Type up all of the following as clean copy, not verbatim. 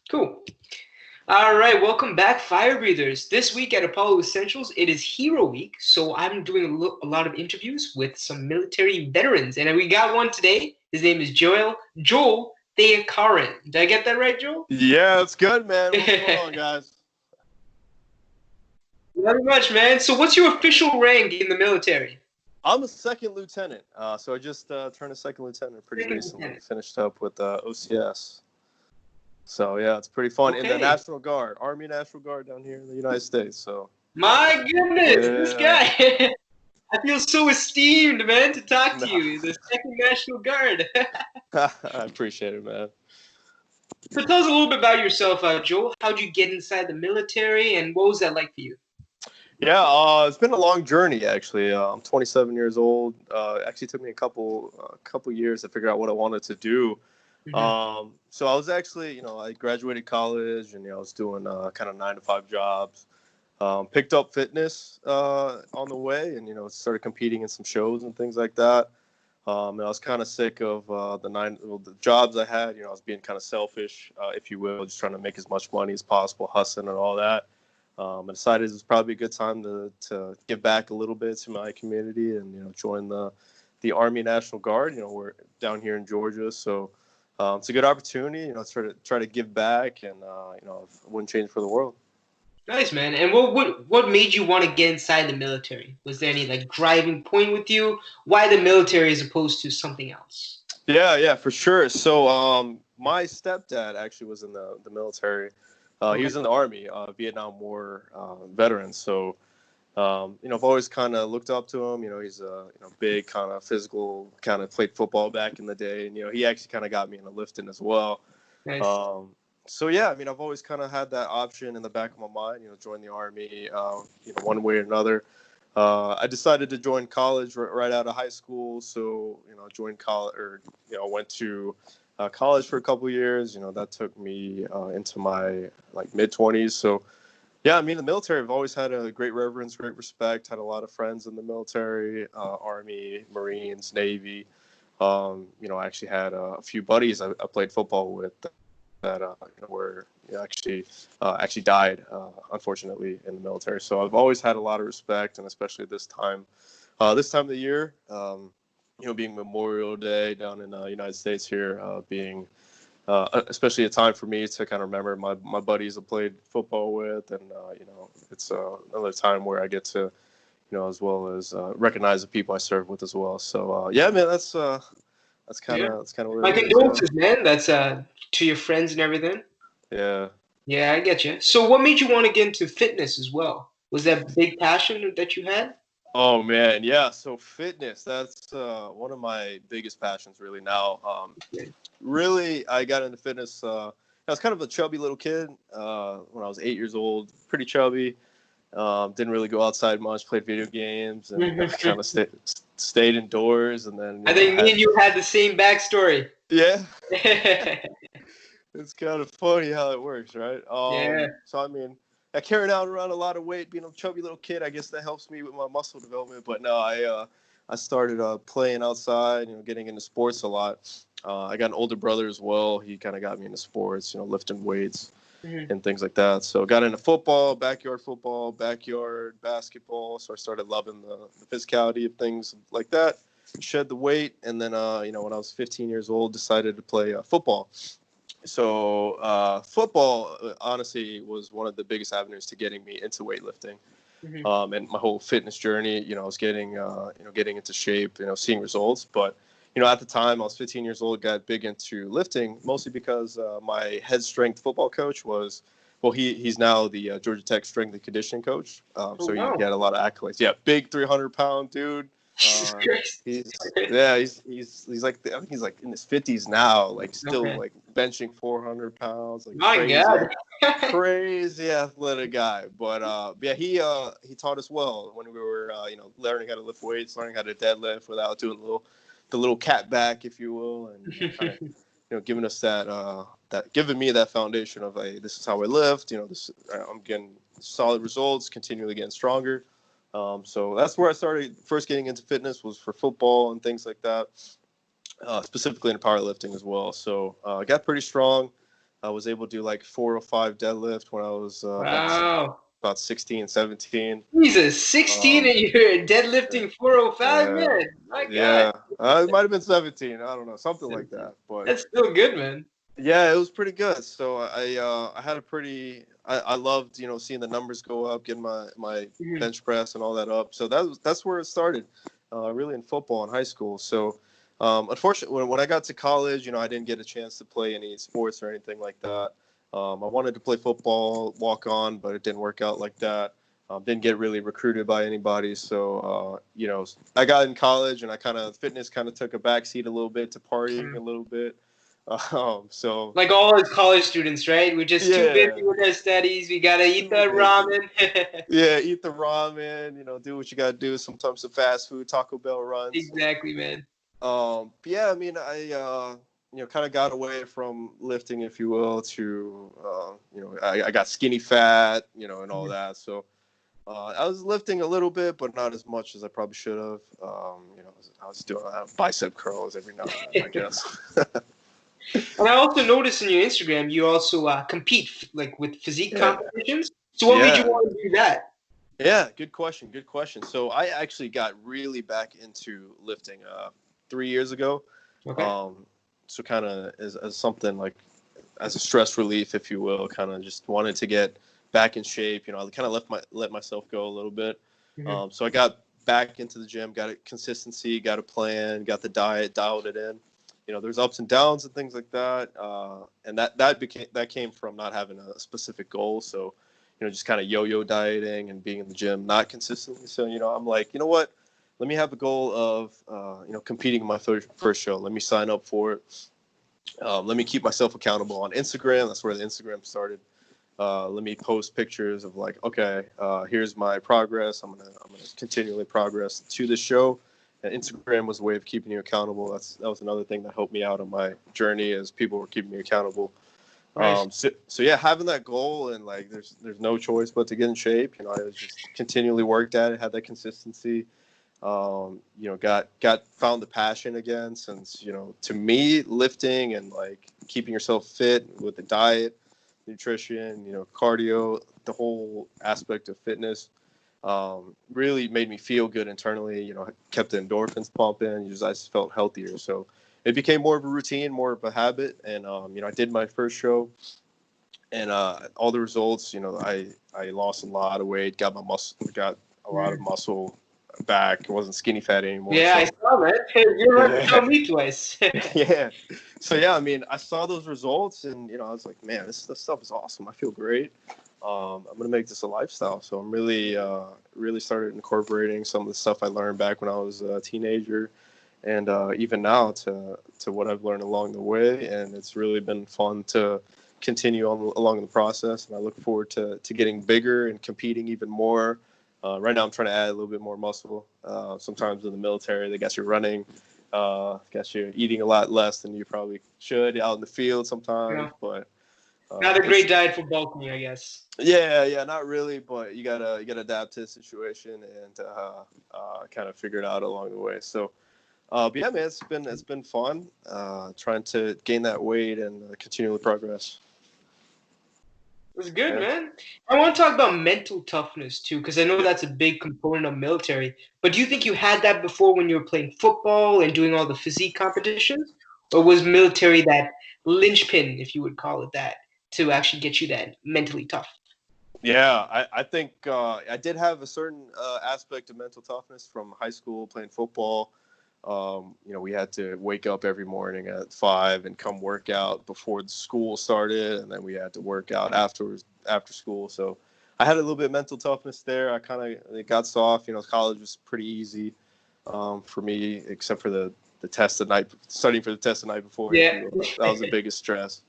Cool. All right, welcome back, Fire Breathers. This week at Apollo Essentials, it is Hero Week, so I'm doing a lot of interviews with some military veterans, and we got one today. His name is Joel Thayakaran. Did I get that right, Joel? Yeah, it's good, man. What's going on, guys? Very much, man. So, what's your official rank in the military? I'm a second lieutenant. So I just turned a second lieutenant pretty Second recently. lieutenant. Finished up with OCS. So yeah, it's pretty fun in the Okay. National Guard, Army National Guard down here in the United States. So My goodness, this yeah, guy. I feel so esteemed, man, to talk to nah. you. The Second National Guard. I appreciate it, man. So tell us a little bit about yourself, Joel. How'd you get inside the military, and what was that like for you? Yeah, it's been a long journey actually. I'm 27 years old. Actually took me a couple years to figure out what I wanted to do. Mm-hmm. So I was actually, I graduated college and I was doing kind of 9 to 5 jobs. Picked up fitness on the way, and started competing in some shows and things like that. And I was kind of sick of the jobs I had. I was being kind of selfish, if you will, just trying to make as much money as possible, hustling and all that. I decided it was probably a good time to give back a little bit to my community and join the Army National Guard. We're down here in Georgia, so it's a good opportunity. Try to give back, and I wouldn't change for the world. Nice, man. And what made you want to get inside the military? Was there any like driving point with you? Why the military as opposed to something else? Yeah, for sure. So my stepdad actually was in the military. He Okay. was in the Army, Vietnam War veteran. So I've always kind of looked up to him. He's a big kind of physical, kind of played football back in the day, and he actually kind of got me into lifting as well. Nice. Um, so yeah, I've always kind of had that option in the back of my mind. Join the Army, one way or another. I decided to join college right out of high school. So joined college, or went to college for a couple of years. That took me into my like mid-20s. So yeah, the military, I've always had a great reverence, great respect. Had a lot of friends in the military, Army, Marines, Navy. I actually had a few buddies I played football with that were actually died, unfortunately, in the military. So I've always had a lot of respect, and especially this time of the year, being Memorial Day down in the United States here, being especially a time for me to kind of remember my buddies I played football with, and it's another time where I get to as well as recognize the people I serve with as well. So yeah, man, that's kind Yeah. of what My it is. Yeah, condolences, man. That's to your friends and everything. yeah. Yeah, I get you. So what made you want to get into fitness as well? Was that big passion that you had? Oh man, yeah. So fitness, that's one of my biggest passions really now. Yeah. Really, I got into fitness. I was kind of a chubby little kid when I was 8 years old, pretty chubby. Didn't really go outside much, played video games, and kind of stayed indoors. And then I think me and you had the same backstory. yeah, it's kind of funny how it works, right? Yeah. So I carried out around a lot of weight, being a chubby little kid. I guess that helps me with my muscle development. But no, I started playing outside, getting into sports a lot. I got an older brother as well. He kind of got me into sports, lifting weights Mhm. and things like that. So got into football, backyard basketball. So I started loving the physicality of things like that. Shed the weight, and then when I was 15 years old, decided to play football. So football, honestly, was one of the biggest avenues to getting me into weightlifting, Mhm. and my whole fitness journey. I was getting into shape, seeing results. But at the time, I was 15 years old, got big into lifting, mostly because my head strength football coach was, well, he's now the Georgia Tech strength and conditioning coach. Oh So he wow. had a lot of accolades. Yeah, big 300-pound dude. Jesus Christ. He's like, I think he's like in his 50s now, like still Okay. like benching 400 pounds, like My God. crazy athletic guy. But yeah, he taught us well when we were learning how to lift weights, learning how to deadlift without doing the little cat back, if you will, and kind of giving us that giving me that foundation of, hey, this is how I lift. I'm getting solid results, continually getting stronger. So that's where I started first getting into fitness, was for football and things like that, specifically in powerlifting as well. So I got pretty strong. I was able to do like 405 deadlift when I was Wow. about 16, 17. Jesus, 16 Um, and you're yeah, deadlifting 405, yeah, man. My God. yeah. It might have been 17. I don't know, something like that. But That's still good, man. yeah, it was pretty good. So I had a pretty I loved seeing the numbers go up, getting my Mhm. bench press and all that up. So that's where it started, really in football in high school. So unfortunately, when I got to college, I didn't get a chance to play any sports or anything like that. I wanted to play football, walk on, but it didn't work out like that. Didn't get really recruited by anybody. So I got in college, and fitness kind of took a backseat a little bit to partying a Mhm. little bit. So Like all as college students, right? We're just too busy yeah, with our studies. We gotta eat too that busy. ramen. Yeah, eat the ramen. Do what you gotta do. Sometimes the fast food, Taco Bell runs. Exactly, man. But yeah, I mean, I kind of got away from lifting, if you will, to I got skinny fat, and all Mhm. that. So I was lifting a little bit, but not as much as I probably should have. I was doing bicep curls every now and then, I guess. And I also noticed in your Instagram you also compete like with physique Yeah, competitions. So what made you yeah. want to do that? Yeah, good question. Good question. So I actually got really back into lifting 3 years ago. Okay. Um, so kind of as something like as a stress relief, if you will, kind of just wanted to get back in shape. I kind of let myself go a little bit. Hmm. So I got back into the gym, got a consistency, got a plan, got the diet, dialed it in. There's ups and downs and things like that, and that came from not having a specific goal. So just kind of yo-yo dieting and being in the gym not consistently. So I'm like, you know what? Let me have a goal of competing in my first show. Let me sign up for it. Let me keep myself accountable on Instagram. That's where the Instagram started. Let me post pictures of like, okay, here's my progress. I'm gonna continually progress to the show. And Instagram was a way of keeping you accountable. That was another thing that helped me out on my journey as people were keeping me accountable. Nice. So yeah, having that goal and like there's no choice but to get in shape. I was just continually worked at it, had that consistency. Got found the passion again since to me lifting and like keeping yourself fit with the diet, nutrition, cardio, the whole aspect of fitness really made me feel good internally. Kept the endorphins pumping. I just felt healthier. So it became more of a routine, more of a habit. And I did my first show, and all the results. I lost a lot of weight, got a lot of Mhm. muscle back. I wasn't skinny fat anymore. Yeah, I So saw that. You don't have to yeah, tell me twice. yeah. So yeah, I mean, I saw those results, and I was like, man, this stuff is awesome. I feel great. I'm gonna make this a lifestyle. So I'm really started incorporating some of the stuff I learned back when I was a teenager, and even now to what I've learned along the way. And it's really been fun to continue on along the process. And I look forward to getting bigger and competing even more. Right now, I'm trying to add a little bit more muscle. Sometimes in the military, they got you running, got you eating a lot less than you probably should out in the field sometimes. No, But not a it's great diet for bulking, I guess. yeah, not really, but you gotta adapt to the situation and kind of figure it out along the way. So, but yeah, man, it's been fun trying to gain that weight and continually progress. It's good, Yeah. man. I want to talk about mental toughness too, because I know that's a big component of military. But do you think you had that before when you were playing football and doing all the physique competitions? Or was military that linchpin, if you would call it that, to actually get you that mentally tough? Yeah, I think I did have a certain aspect of mental toughness from high school playing football. We had to wake up every morning at 5 and come work out before the school started, and then we had to work out afterwards after school. So I had a little bit of mental toughness there. I kind of it got soft. College was pretty easy for me, except for the test the night studying for the test the night before, if Yeah. you will. That was the biggest stress.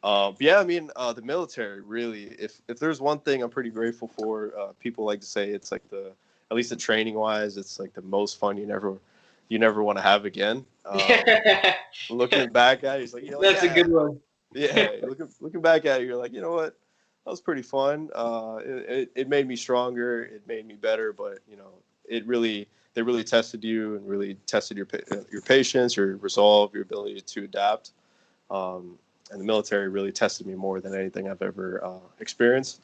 But yeah, I mean, the military really. If there's one thing I'm pretty grateful for, people like to say it's like at least the training wise, it's like the most fun you never want to have again. Looking back at it, you're like, That's a yeah, good one. yeah. Looking back at it, you're like, you know what, that was pretty fun. It made me stronger. It made me better. But they really tested you and really tested your patience, your resolve, your ability to adapt. and the military really tested me more than anything I've ever experienced.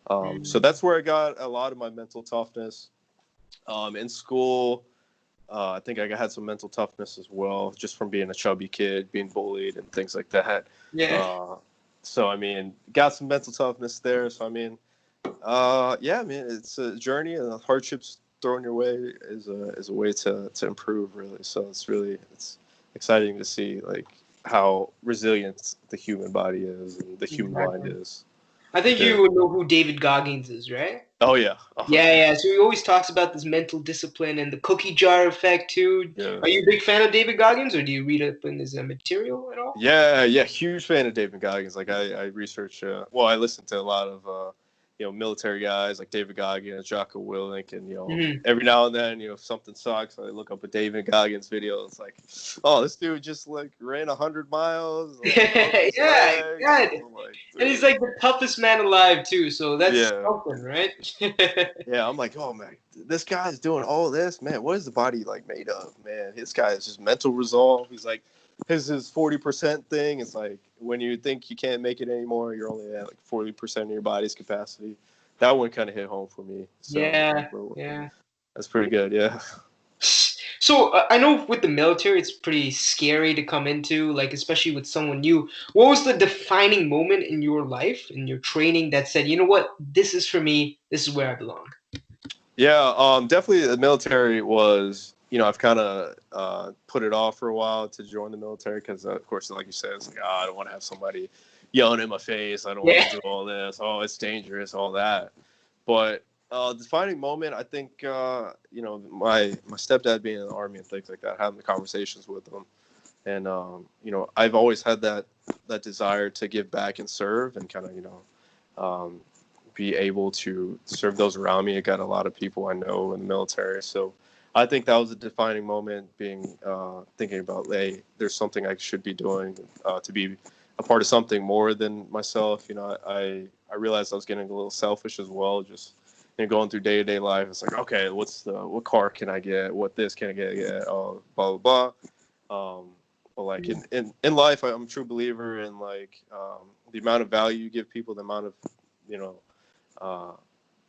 So Mm. that's where I got a lot of my mental toughness. In school, I think I had some mental toughness as well, just from being a chubby kid, being bullied, and things like that. Yeah. Uh, so I mean, got some mental toughness there. So I mean, yeah, man, it's a journey, and the hardships thrown your way is a way to improve, really. So it's exciting to see like how resilient the human body is and the human mind Exactly. is. I think Yeah. you know who David Goggins is, right? Oh yeah. Oh Yeah, yeah. yeah. So he always talks about this mental discipline and the cookie jar effect too. Are you Yes. a big fan of David Goggins, or do you read up in his material at all? Yeah, yeah, huge fan of David Goggins. Like I research. Well, I listen to a lot of military guys like David Goggins, Jocko Willink, and Hmm. every now and then if something sucks, I look up a David Goggins video. It's like, oh, this dude just like ran 100 miles, like broke his Yeah, legs. God. I'm like, And he's dude, like the toughest man alive too, so that's yeah, something, right? yeah. I'm like, oh man, this guy's doing all this, man. What is the body like made of, man? This guy is just mental resolve. He's like, his 40% thing is like when you think you can't make it anymore, you're only at like 40% of your body's capacity. That one kind of hit home for me. So Yeah, yeah. that's pretty good. Yeah. So I know with the military, it's pretty scary to come into, like especially with someone new. What was the defining moment in your life, in your training, that said, you know what, this is for me. This is where I belong. Yeah, definitely the military was, I've kind of put it off for a while to join the military because, of course, like you said, it's like, I don't want to have somebody yelling in my face. I don't want Yeah. to do all this. Oh, it's dangerous, all that. But defining moment, I think, my stepdad being in the army and things like that, having the conversations with him. And, I've always had that desire to give back and serve and kind of, be able to serve those around me. I got a lot of people I know in the military, so I think that was a defining moment. Being thinking about, hey, there's something I should be doing to be a part of something more than myself. I realized I was getting a little selfish as well. Just going through day to day life, it's like, okay, what car can I get? What this can I get? Yeah, blah blah blah. But like in life, I'm a true believer in like the amount of value you give people, the amount of you know uh,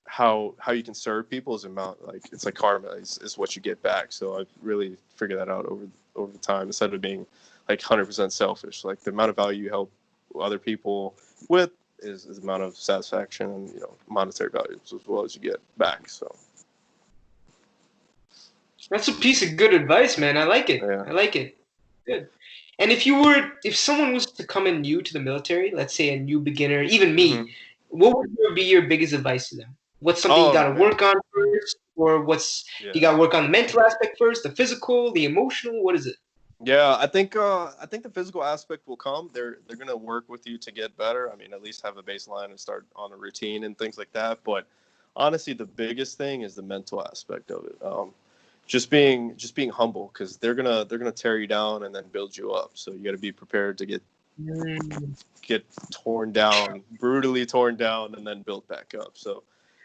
how you can serve people is amount like it's like karma is what you get back. So I've really figured that out over the time instead of being like 100% selfish. Like the amount of value you help other people with is the amount of satisfaction and monetary values as well as you get back. So That's a piece of good advice, man. I like it. yeah. I like it. Good. And if someone was to come in new to the military, let's say a new beginner, even me, Hmm. what would be your biggest advice to them? What's something you Oh got to man, work on first, or do you yeah. got to work on the mental aspect first, the physical, the emotional? What is it? Yeah, I think the physical aspect will come. They're gonna work with you to get better. I mean, at least have a baseline and start on a routine and things like that. But honestly, the biggest thing is the mental aspect of it. Just being humble because they're gonna tear you down and then build you up. So you got to be prepared to Mm. get torn down, brutally torn down, and then built back up. So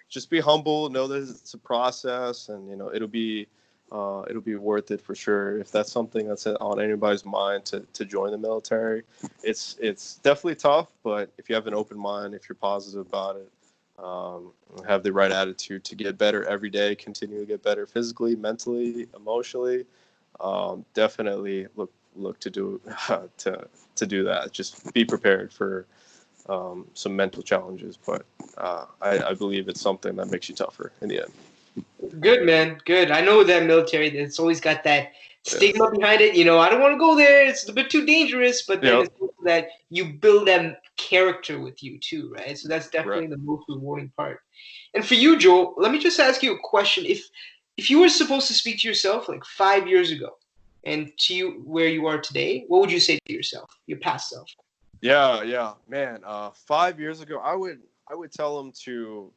just be humble, know that it's a process, and it'll be worth it for sure. If that's something that's on anybody's mind to join the military, it's definitely tough. But if you have an open mind, if you're positive about it, have the right attitude to get better every day, continue to get better physically, mentally, emotionally, definitely look to do to do that. Just be prepared for some mental challenges, but I believe it's something that makes you tougher in the end. Good, man. Good. I know that military, it's always got that Yeah. stigma behind it. I don't want to go there. It's a bit too dangerous, but then Yep. it's also that you build that character with you too, right? So that's Right. definitely the most rewarding part. And for you, Joel, let me just ask you a question. If you were supposed to speak to yourself like 5 years ago and to you where you are today, what would you say to yourself, your past self? Yeah. Yeah. Man. 5 years ago, I would tell them to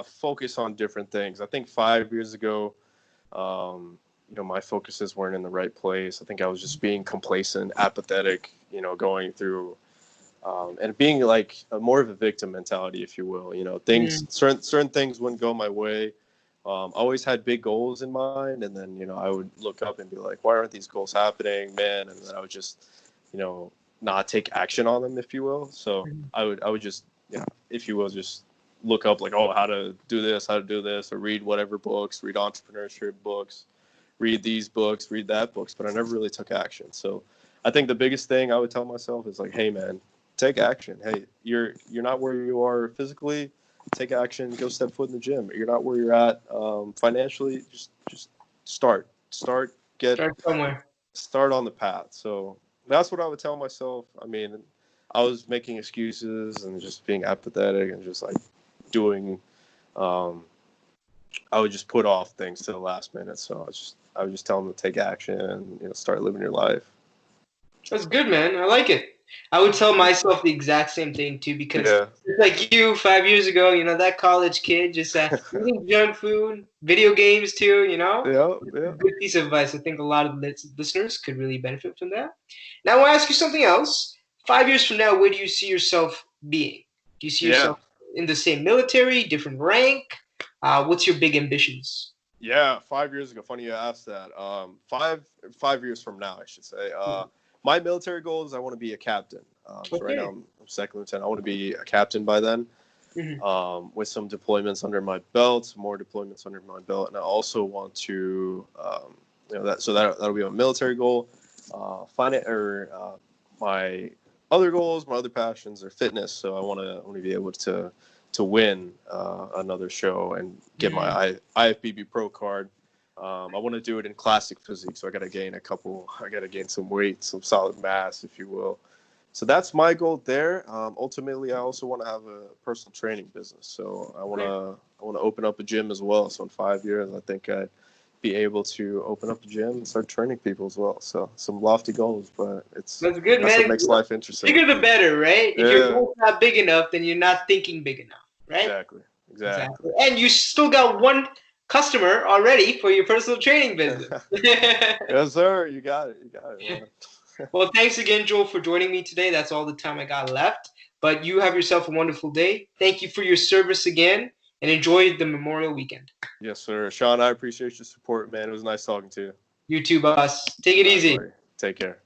focus on different things. I think 5 years ago, my focuses weren't in the right place. I think I was just being complacent, apathetic. Going through and being like more of a victim mentality, if you will. Things Mm, certain things wouldn't go my way. I always had big goals in mind, and then I would look up and be like, "Why aren't these goals happening, man?" And then I would just, you know, not take action on them, if you will. So Mhm. I would just, if you will, just look up like, oh, how to do this, or read whatever books, read entrepreneurship books, read these books, read that books, but I never really took action. So I think the biggest thing I would tell myself is like, hey man, take action. Hey, you're not where you are physically. Take action. Go step foot in the gym. You're not where you're at financially. Just start. Get Start somewhere. start on the path. So that's what I would tell myself. I mean, I was making excuses and just being apathetic and just like doing. Um, I would just put off things to the last minute. So I would just tell them to take action and start living your life. That's good, man. I like it. I would tell myself the exact same thing too, because Yeah. it's like you 5 years ago, that college kid just eating junk food, video games too, Yeah. Yeah. Good piece of advice. I think a lot of listeners could really benefit from that. Now, I want to ask you something else. 5 years from now, where do you see yourself being? Do you see Yeah. yourself in the same military, different rank? What's your big ambitions? Yeah, 5 years ago. Funny you asked that. 5 years from now, I should say. My military goal is I want to be a captain. So right now Okay. I'm second lieutenant. I want to be a captain by then. Hmm. With some deployments under my belt, some more deployments under my belt, and I also want to, that'll be my military goal. My other goals, my other passions are fitness. So I want to be able to win another show and get my IFBB Pro card. I want to do it in classic physique, so I got to gain some weight, some solid mass, if you will. So that's my goal there. Ultimately, I also want to have a personal training business. So Okay. I want to open up a gym as well. So in 5 years, I think I'd be able to open up a gym and start training people as well. So some lofty goals, but That's good, that's what man. makes life interesting. Bigger the better, right? If your Yeah, goal's not big enough, then you're not thinking big enough, right? exactly, exactly. Exactly. And you still got one customer already for your personal training business. Yes, sir. You got it. You got it, man. Well, thanks again, Joel, for joining me today. That's all the time I got left. But you have yourself a wonderful day. Thank you for your service again, and enjoy the Memorial Weekend. Yes, sir. Sean, I appreciate your support, man. It was nice talking to you. You too, boss. Take it All right, easy. buddy. Take care.